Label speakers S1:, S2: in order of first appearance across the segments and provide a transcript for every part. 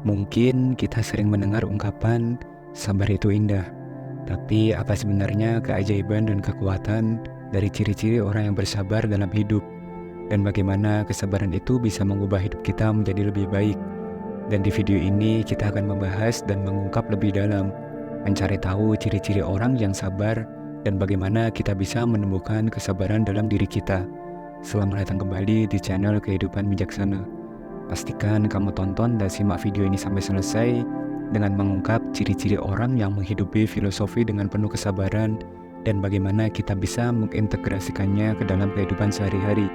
S1: Mungkin kita sering mendengar ungkapan sabar itu indah, tapi apa sebenarnya keajaiban dan kekuatan dari ciri-ciri orang yang bersabar dalam hidup, dan bagaimana kesabaran itu bisa mengubah hidup kita menjadi lebih baik? Dan di video ini kita akan membahas dan mengungkap lebih dalam, mencari tahu ciri-ciri orang yang sabar dan bagaimana kita bisa menemukan kesabaran dalam diri kita. Selamat datang kembali di channel Kehidupan Bijaksana. Pastikan kamu tonton dan simak video ini sampai selesai dengan mengungkap ciri-ciri orang yang menghidupi filosofi dengan penuh kesabaran dan bagaimana kita bisa mengintegrasikannya ke dalam kehidupan sehari-hari.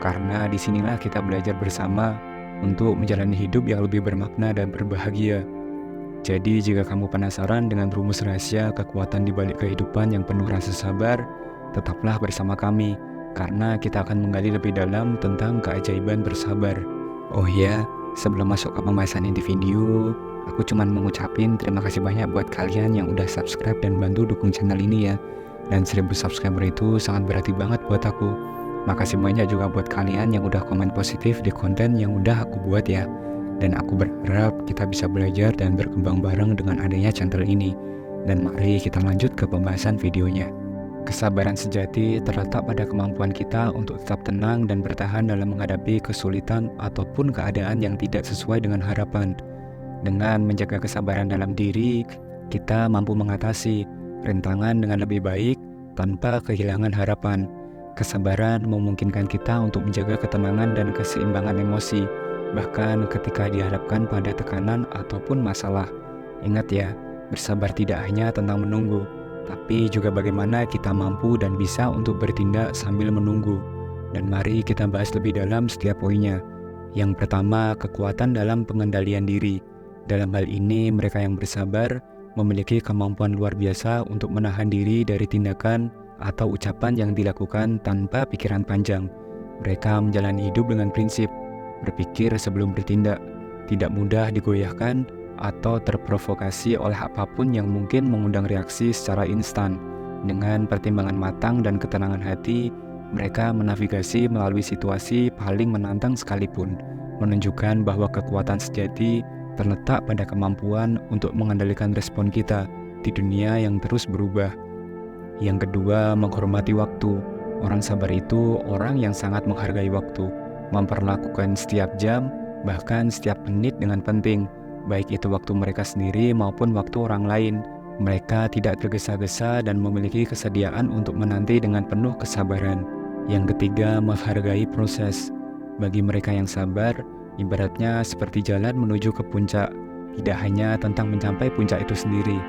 S1: Karena disinilah kita belajar bersama untuk menjalani hidup yang lebih bermakna dan berbahagia. Jadi jika kamu penasaran dengan rumus rahasia kekuatan di balik kehidupan yang penuh rasa sabar, tetaplah bersama kami karena kita akan menggali lebih dalam tentang keajaiban bersabar. Oh ya, sebelum masuk ke pembahasan inti video, aku cuma mengucapin terima kasih banyak buat kalian yang udah subscribe dan bantu dukung channel ini ya. Dan 1000 subscriber itu sangat berarti banget buat aku. Makasih banyak juga buat kalian yang udah komen positif di konten yang udah aku buat ya. Dan aku berharap kita bisa belajar dan berkembang bareng dengan adanya channel ini. Dan mari kita lanjut ke pembahasan videonya. Kesabaran sejati terletak pada kemampuan kita untuk tetap tenang dan bertahan dalam menghadapi kesulitan ataupun keadaan yang tidak sesuai dengan harapan. Dengan menjaga kesabaran dalam diri, kita mampu mengatasi rintangan dengan lebih baik tanpa kehilangan harapan. Kesabaran memungkinkan kita untuk menjaga ketenangan dan keseimbangan emosi, bahkan ketika dihadapkan pada tekanan ataupun masalah. Ingat ya, bersabar tidak hanya tentang menunggu, tapi juga bagaimana kita mampu dan bisa untuk bertindak sambil menunggu. Dan mari kita bahas lebih dalam setiap poinnya. Yang pertama, kekuatan dalam pengendalian diri. Dalam hal ini, mereka yang bersabar memiliki kemampuan luar biasa untuk menahan diri dari tindakan atau ucapan yang dilakukan tanpa pikiran panjang. Mereka menjalani hidup dengan prinsip, berpikir sebelum bertindak, tidak mudah digoyahkan atau terprovokasi oleh apapun yang mungkin mengundang reaksi secara instan. Dengan pertimbangan matang dan ketenangan hati, mereka menavigasi melalui situasi paling menantang sekalipun, menunjukkan bahwa kekuatan sejati terletak pada kemampuan untuk mengendalikan respon kita di dunia yang terus berubah. Yang kedua, menghormati waktu. Orang sabar itu orang yang sangat menghargai waktu, memperlakukan setiap jam, bahkan setiap menit dengan penting, baik itu waktu mereka sendiri maupun waktu orang lain. Mereka tidak tergesa-gesa dan memiliki kesediaan untuk menanti dengan penuh kesabaran. Yang ketiga, menghargai proses. Bagi mereka yang sabar, ibaratnya seperti jalan menuju ke puncak. Tidak hanya tentang mencapai puncak itu sendiri,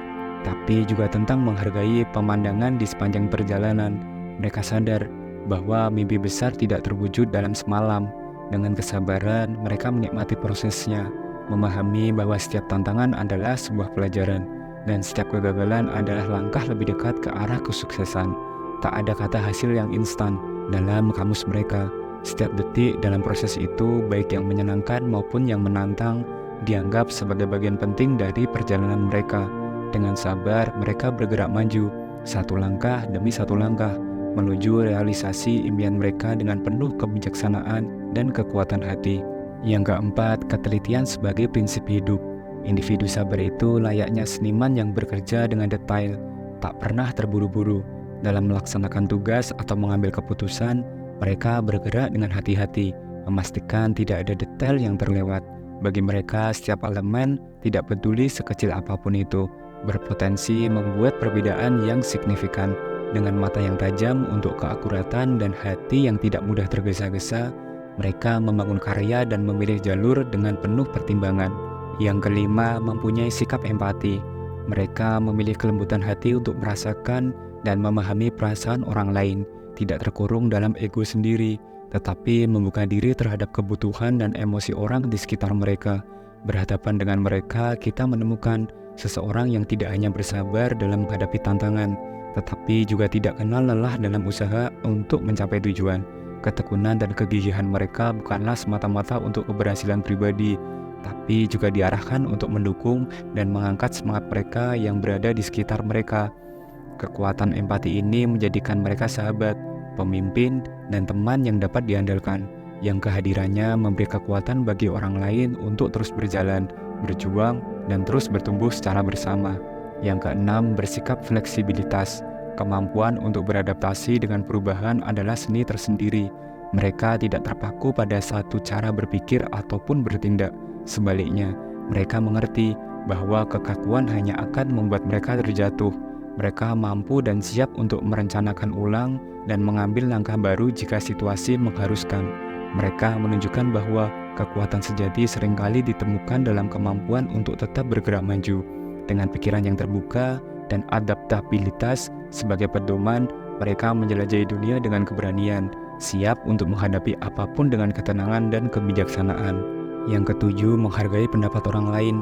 S1: tapi juga tentang menghargai pemandangan di sepanjang perjalanan. Mereka sadar bahwa mimpi besar tidak terwujud dalam semalam. Dengan kesabaran, mereka menikmati prosesnya, memahami bahwa setiap tantangan adalah sebuah pelajaran, dan setiap kegagalan adalah langkah lebih dekat ke arah kesuksesan. Tak ada kata hasil yang instan dalam kamus mereka. Setiap detik dalam proses itu, baik yang menyenangkan maupun yang menantang, dianggap sebagai bagian penting dari perjalanan mereka. Dengan sabar, mereka bergerak maju, satu langkah demi satu langkah, menuju realisasi impian mereka dengan penuh kebijaksanaan dan kekuatan hati. Yang keempat, ketelitian sebagai prinsip hidup. Individu sabar itu layaknya seniman yang bekerja dengan detail, tak pernah terburu-buru. Dalam melaksanakan tugas atau mengambil keputusan, mereka bergerak dengan hati-hati, memastikan tidak ada detail yang terlewat. Bagi mereka, setiap elemen, tidak peduli sekecil apapun itu, berpotensi membuat perbedaan yang signifikan. Dengan mata yang tajam untuk keakuratan dan hati yang tidak mudah tergesa-gesa, mereka membangun karya dan memilih jalur dengan penuh pertimbangan. Yang kelima, mempunyai sikap empati. Mereka memilih kelembutan hati untuk merasakan dan memahami perasaan orang lain, tidak terkurung dalam ego sendiri, tetapi membuka diri terhadap kebutuhan dan emosi orang di sekitar mereka. Berhadapan dengan mereka, kita menemukan seseorang yang tidak hanya bersabar dalam menghadapi tantangan, tetapi juga tidak kenal lelah dalam usaha untuk mencapai tujuan. Ketekunan dan kegigihan mereka bukanlah semata-mata untuk keberhasilan pribadi, tapi juga diarahkan untuk mendukung dan mengangkat semangat mereka yang berada di sekitar mereka. Kekuatan empati ini menjadikan mereka sahabat, pemimpin, dan teman yang dapat diandalkan, yang kehadirannya memberi kekuatan bagi orang lain untuk terus berjalan berjuang, dan terus bertumbuh secara bersama. Yang keenam, bersikap fleksibilitas. Kemampuan untuk beradaptasi dengan perubahan adalah seni tersendiri. Mereka tidak terpaku pada satu cara berpikir ataupun bertindak. Sebaliknya, mereka mengerti bahwa kekakuan hanya akan membuat mereka terjatuh. Mereka mampu dan siap untuk merencanakan ulang dan mengambil langkah baru jika situasi mengharuskan. Mereka menunjukkan bahwa kekuatan sejati seringkali ditemukan dalam kemampuan untuk tetap bergerak maju. Dengan pikiran yang terbuka dan adaptabilitas sebagai pedoman, mereka menjelajahi dunia dengan keberanian, siap untuk menghadapi apapun dengan ketenangan dan kebijaksanaan. Yang ketujuh, menghargai pendapat orang lain.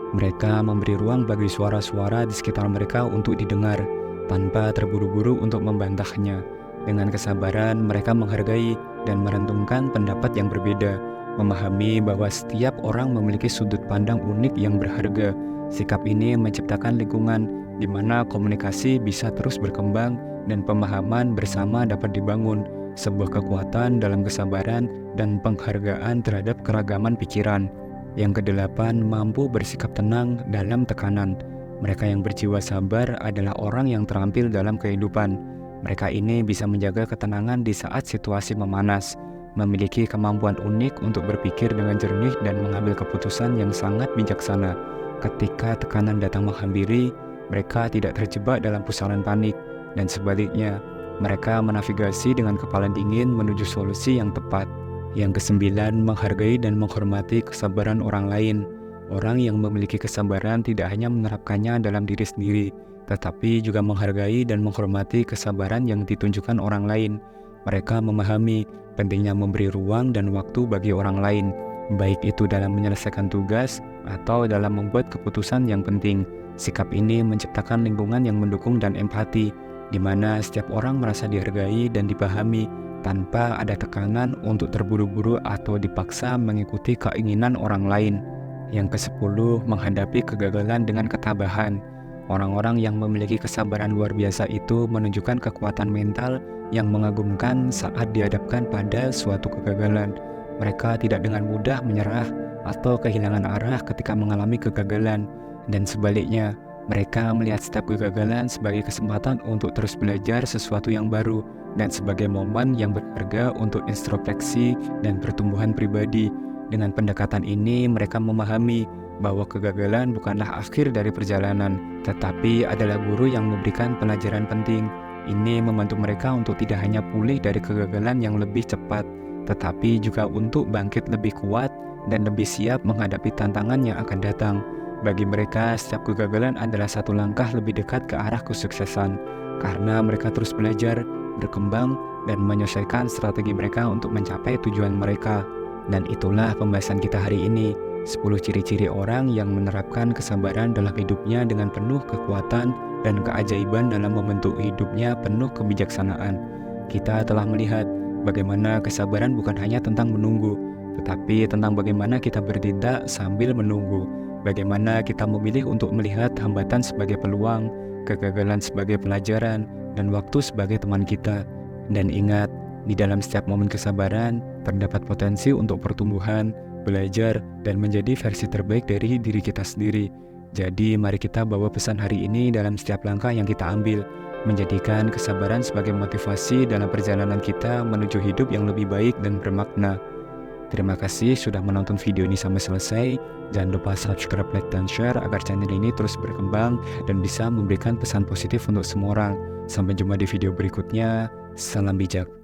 S1: Mereka memberi ruang bagi suara-suara di sekitar mereka untuk didengar, tanpa terburu-buru untuk membantahnya. Dengan kesabaran, mereka menghargai dan merenungkan pendapat yang berbeda, memahami bahwa setiap orang memiliki sudut pandang unik yang berharga. Sikap ini menciptakan lingkungan di mana komunikasi bisa terus berkembang dan pemahaman bersama dapat dibangun, sebuah kekuatan dalam kesabaran dan penghargaan terhadap keragaman pikiran. Yang kedelapan, mampu bersikap tenang dalam tekanan. Mereka yang berjiwa sabar adalah orang yang terampil dalam kehidupan. Mereka ini bisa menjaga ketenangan di saat situasi memanas, memiliki kemampuan unik untuk berpikir dengan jernih dan mengambil keputusan yang sangat bijaksana. Ketika tekanan datang menghampiri, mereka tidak terjebak dalam pusaran panik, dan sebaliknya, mereka menavigasi dengan kepala dingin menuju solusi yang tepat. Yang kesembilan, menghargai dan menghormati kesabaran orang lain. Orang yang memiliki kesabaran tidak hanya menerapkannya dalam diri sendiri, tetapi juga menghargai dan menghormati kesabaran yang ditunjukkan orang lain. Mereka memahami pentingnya memberi ruang dan waktu bagi orang lain, baik itu dalam menyelesaikan tugas atau dalam membuat keputusan yang penting. Sikap ini menciptakan lingkungan yang mendukung dan empati, di mana setiap orang merasa dihargai dan dipahami tanpa ada tekanan untuk terburu-buru atau dipaksa mengikuti keinginan orang lain. Yang ke-10, menghadapi kegagalan dengan ketabahan. Orang-orang yang memiliki kesabaran luar biasa itu menunjukkan kekuatan mental yang mengagumkan saat dihadapkan pada suatu kegagalan. Mereka tidak dengan mudah menyerah atau kehilangan arah ketika mengalami kegagalan, dan sebaliknya, mereka melihat setiap kegagalan sebagai kesempatan untuk terus belajar sesuatu yang baru dan sebagai momen yang berharga untuk introspeksi dan pertumbuhan pribadi. Dengan pendekatan ini, mereka memahami bahwa kegagalan bukanlah akhir dari perjalanan, tetapi adalah guru yang memberikan pelajaran penting. Ini membantu mereka untuk tidak hanya pulih dari kegagalan yang lebih cepat, tetapi juga untuk bangkit lebih kuat dan lebih siap menghadapi tantangan yang akan datang. Bagi mereka, setiap kegagalan adalah satu langkah lebih dekat ke arah kesuksesan, karena mereka terus belajar, berkembang, dan menyelesaikan strategi mereka untuk mencapai tujuan mereka. Dan itulah pembahasan kita hari ini, 10 ciri-ciri orang yang menerapkan kesabaran dalam hidupnya dengan penuh kekuatan dan keajaiban dalam membentuk hidupnya penuh kebijaksanaan. Kita telah melihat bagaimana kesabaran bukan hanya tentang menunggu, tetapi tentang bagaimana kita bertindak sambil menunggu. Bagaimana kita memilih untuk melihat hambatan sebagai peluang, kegagalan sebagai pelajaran, dan waktu sebagai teman kita. Dan ingat, di dalam setiap momen kesabaran, terdapat potensi untuk pertumbuhan, belajar, dan menjadi versi terbaik dari diri kita sendiri. Jadi, mari kita bawa pesan hari ini dalam setiap langkah yang kita ambil, menjadikan kesabaran sebagai motivasi dalam perjalanan kita menuju hidup yang lebih baik dan bermakna. Terima kasih sudah menonton video ini sampai selesai. Jangan lupa subscribe, like, dan share agar channel ini terus berkembang dan bisa memberikan pesan positif untuk semua orang. Sampai jumpa di video berikutnya. Salam bijak.